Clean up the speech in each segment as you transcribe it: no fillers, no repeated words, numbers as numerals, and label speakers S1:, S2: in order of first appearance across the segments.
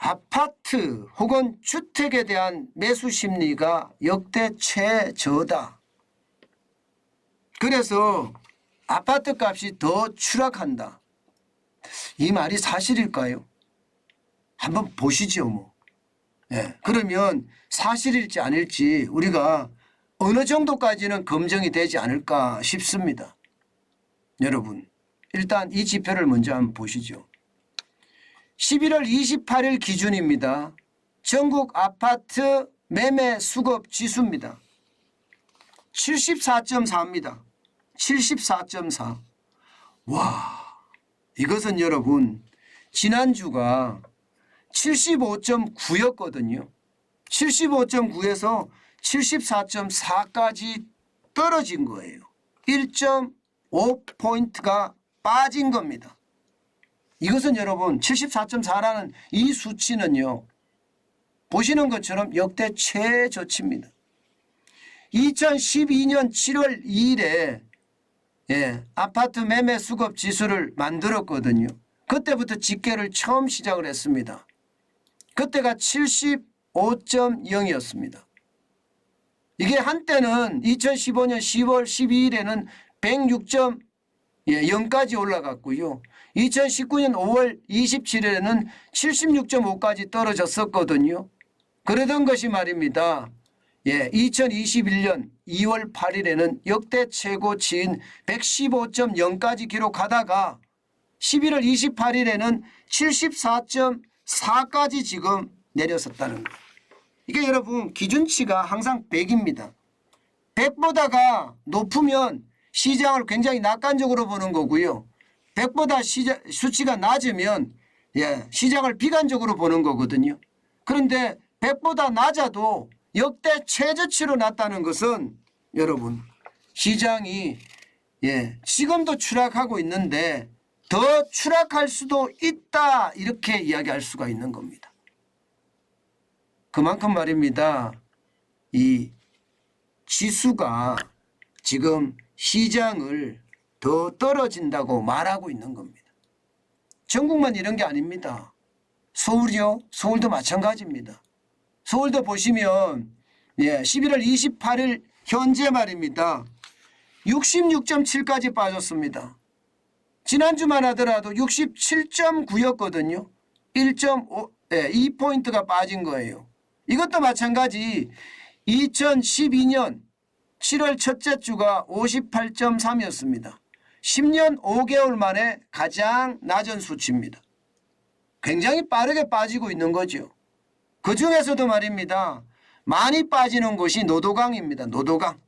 S1: 아파트 혹은 주택에 대한 매수 심리가 역대 최저다. 그래서 아파트 값이 더 추락한다. 이 말이 사실일까요? 한번 보시죠 뭐. 예, 그러면 사실일지 아닐지 우리가 어느 정도까지는 검증이 되지 않을까 싶습니다. 여러분 일단 이 지표를 먼저 한번 보시죠. 11월 28일 기준입니다. 전국 아파트 매매 수급 지수입니다. 74.4입니다. 74.4. 와, 이것은 여러분 지난주가 75.9였거든요. 75.9에서 74.4까지 떨어진 거예요. 1.5포인트가 빠진 겁니다. 이것은 여러분 74.4라는 이 수치는요. 보시는 것처럼 역대 최저치입니다. 2012년 7월 2일에 아파트 매매 수급 지수를 만들었거든요. 그때부터 집계를 처음 시작을 했습니다. 그때가 75.0이었습니다. 이게 한때는 2015년 10월 12일에는 106.0까지 올라갔고요. 2019년 5월 27일에는 76.5까지 떨어졌었거든요. 그러던 것이 말입니다. 2021년 2월 8일에는 역대 최고치인 115.0까지 기록하다가 11월 28일에는 74.4까지 지금 내렸었다는 거예요. 이게 여러분 기준치가 항상 100입니다. 100보다가 높으면 시장을 굉장히 낙관적으로 보는 거고요. 100보다 수치가 낮으면 시장을 비관적으로 보는 거거든요. 그런데 100보다 낮아도 역대 최저치로 났다는 것은 여러분 시장이 지금도 추락하고 있는데 더 추락할 수도 있다 이렇게 이야기할 수가 있는 겁니다. 그만큼 말입니다. 이 지수가 지금 시장을 더 떨어진다고 말하고 있는 겁니다. 전국만 이런 게 아닙니다. 서울이요? 서울도 마찬가지입니다. 서울도 보시면 11월 28일 현재 말입니다. 66.7까지 빠졌습니다. 지난주만 하더라도 67.9였거든요. 1.2포인트가 빠진 거예요. 이것도 마찬가지 2012년 7월 첫째 주가 58.3이었습니다. 10년 5개월 만에 가장 낮은 수치입니다. 굉장히 빠르게 빠지고 있는 거죠. 그중에서도 말입니다. 많이 빠지는 곳이 노도강입니다. 노도강.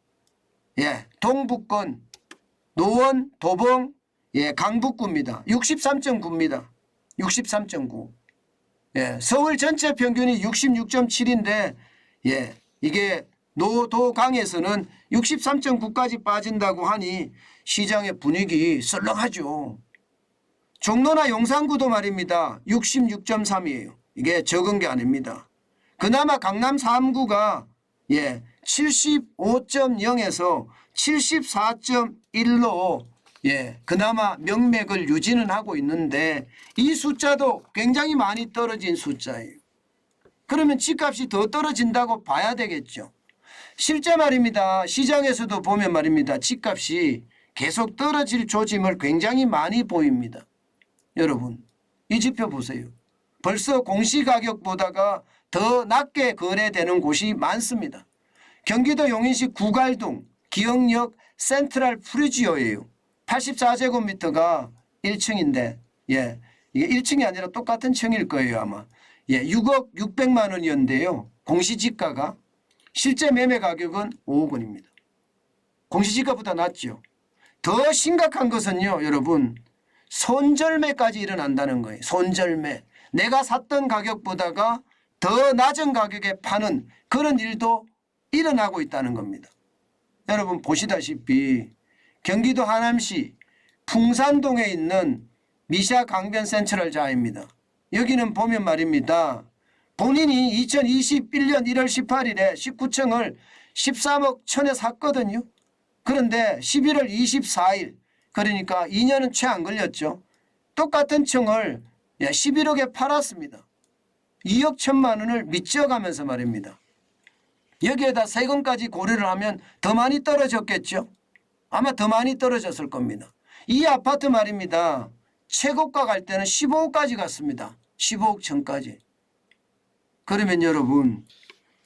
S1: 동북권, 노원, 도봉, 강북구입니다. 63.9입니다. 63.9. 서울 전체 평균이 66.7인데 이게 노도강에서는 63.9까지 빠진다고 하니 시장의 분위기 썰렁하죠. 종로나 용산구도 말입니다. 66.3이에요. 이게 적은 게 아닙니다. 그나마 강남 3구가 75.0에서 74.1로 그나마 명맥을 유지는 하고 있는데 이 숫자도 굉장히 많이 떨어진 숫자예요. 그러면 집값이 더 떨어진다고 봐야 되겠죠. 실제 말입니다. 시장에서도 보면 말입니다. 집값이 계속 떨어질 조짐을 굉장히 많이 보입니다. 여러분 이 지표 보세요. 벌써 공시가격보다가 더 낮게 거래되는 곳이 많습니다. 경기도 용인시 구갈동 기흥역 센트럴 프리지오예요. 84제곱미터가 1층인데 이게 1층이 아니라 똑같은 층일 거예요 아마. 6억 600만 원이었는데요. 공시지가가 실제 매매 가격은 5억 원입니다. 공시지가보다 낮죠. 더 심각한 것은요 여러분 손절매까지 일어난다는 거예요. 손절매. 내가 샀던 가격보다가 더 낮은 가격에 파는 그런 일도 일어나고 있다는 겁니다. 여러분 보시다시피 경기도 하남시 풍산동에 있는 미샤 강변 센트럴자입니다. 여기는 보면 말입니다. 본인이 2021년 1월 18일에 19층을 13억 1천에 샀거든요. 그런데 11월 24일 그러니까 2년은 채 안 걸렸죠. 똑같은 층을 11억에 팔았습니다. 2억 1천만 원을 밑지어가면서 말입니다. 여기에다 세금까지 고려를 하면 더 많이 떨어졌겠죠. 아마 더 많이 떨어졌을 겁니다. 이 아파트 말입니다. 최고가 갈 때는 15억까지 갔습니다. 15억 천까지. 그러면 여러분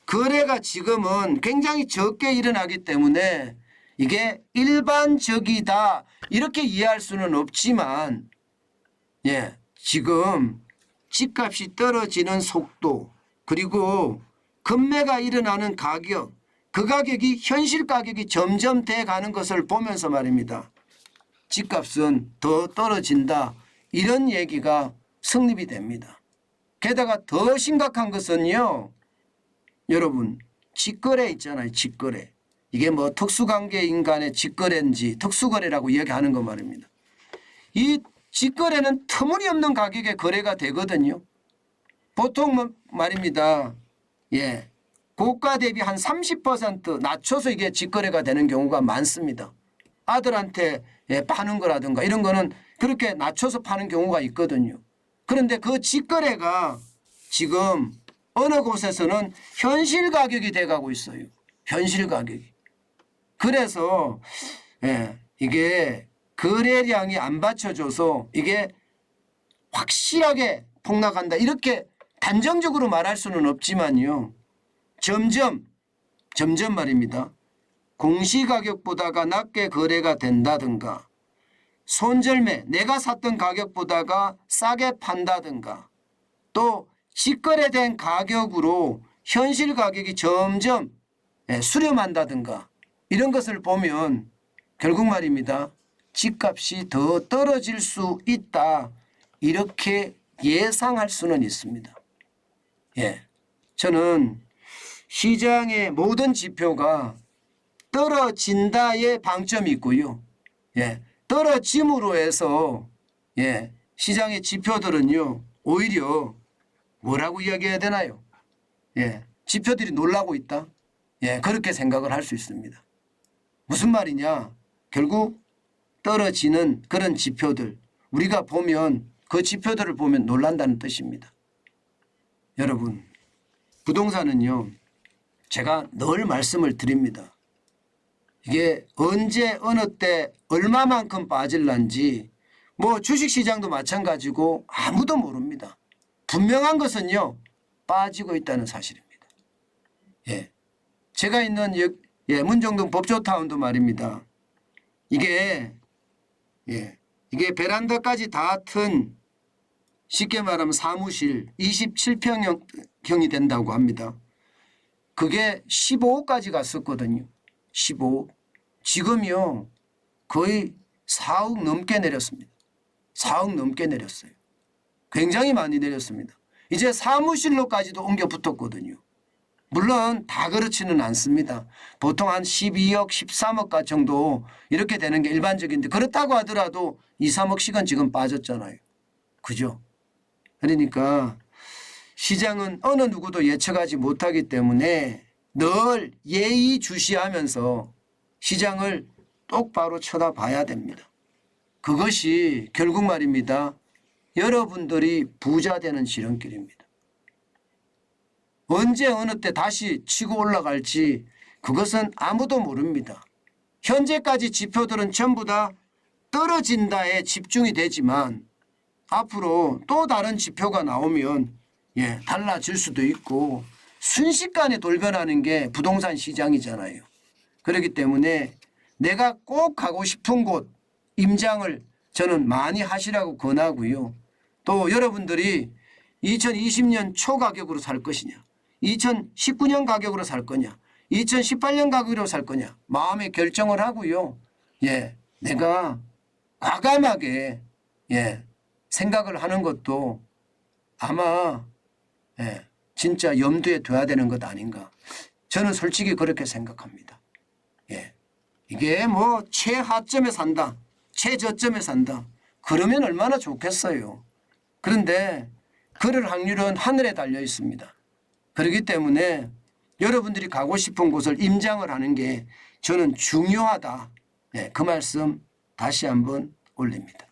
S1: 거래가 지금은 굉장히 적게 일어나기 때문에 이게 일반적이다 이렇게 이해할 수는 없지만 지금 집값이 떨어지는 속도 그리고 급매가 일어나는 가격 그 가격이 현실 가격이 점점 돼 가는 것을 보면서 말입니다. 집값은 더 떨어진다 이런 얘기가 성립이 됩니다. 게다가 더 심각한 것은요. 여러분 직거래 있잖아요. 직거래. 이게 뭐 특수관계인간의 직거래인지 특수거래라고 이야기하는 거 말입니다. 이 직거래는 터무니없는 가격에 거래가 되거든요. 보통 말입니다. 고가 대비 한 30% 낮춰서 이게 직거래가 되는 경우가 많습니다. 아들한테 파는 거라든가 이런 거는 그렇게 낮춰서 파는 경우가 있거든요. 그런데 그 직거래가 지금 어느 곳에서는 현실 가격이 돼가고 있어요. 현실 가격이. 그래서 이게 거래량이 안 받쳐줘서 이게 확실하게 폭락한다 이렇게 단정적으로 말할 수는 없지만요. 점점 말입니다. 공시가격보다가 낮게 거래가 된다든가 손절매 내가 샀던 가격보다가 싸게 판다든가 또 직거래된 가격으로 현실 가격이 점점 수렴한다든가 이런 것을 보면 결국 말입니다. 집값이 더 떨어질 수 있다 이렇게 예상할 수는 있습니다. 저는 시장의 모든 지표가 떨어진다의 방점이 있고요. 떨어짐으로 해서 시장의 지표들은요 오히려 뭐라고 이야기해야 되나요? 지표들이 놀라고 있다. 그렇게 생각을 할 수 있습니다. 무슨 말이냐? 결국 떨어지는 그런 지표들 우리가 보면 그 지표들을 보면 놀란다는 뜻입니다. 여러분 부동산은요 제가 늘 말씀을 드립니다. 이게 언제 어느 때 얼마만큼 빠질란지 뭐 주식시장도 마찬가지고 아무도 모릅니다. 분명한 것은요 빠지고 있다는 사실입니다. 제가 있는 문정동 법조타운도 말입니다. 이게 베란다까지 다 튼 쉽게 말하면 사무실 27평형이 된다고 합니다. 그게 15억까지 갔었거든요. 15억. 지금요 거의 4억 넘게 내렸습니다. 4억 넘게 내렸어요. 굉장히 많이 내렸습니다. 이제 사무실로까지도 옮겨 붙었거든요. 물론 다 그렇지는 않습니다. 보통 한 12억 13억 정도 이렇게 되는 게 일반적인데 그렇다고 하더라도 2, 3억씩은 지금 빠졌잖아요. 그죠? 그러니까 시장은 어느 누구도 예측하지 못하기 때문에 늘 예의주시하면서 시장을 똑바로 쳐다봐야 됩니다. 그것이 결국 말입니다. 여러분들이 부자 되는 지름길입니다. 언제 어느 때 다시 치고 올라갈지 그것은 아무도 모릅니다. 현재까지 지표들은 전부 다 떨어진다에 집중이 되지만 앞으로 또 다른 지표가 나오면 달라질 수도 있고 순식간에 돌변하는 게 부동산 시장이잖아요. 그렇기 때문에 내가 꼭 가고 싶은 곳 임장을 저는 많이 하시라고 권하고요. 또 여러분들이 2020년 초 가격으로 살 것이냐 2019년 가격으로 살 거냐 2018년 가격으로 살 거냐 마음의 결정을 하고요. 내가 과감하게 생각을 하는 것도 아마 진짜 염두에 둬야 되는 것 아닌가. 저는 솔직히 그렇게 생각합니다. 이게 뭐 최하점에 산다. 최저점에 산다. 그러면 얼마나 좋겠어요. 그런데 그럴 확률은 하늘에 달려 있습니다. 그렇기 때문에 여러분들이 가고 싶은 곳을 임장을 하는 게 저는 중요하다. 그 말씀 다시 한번 올립니다.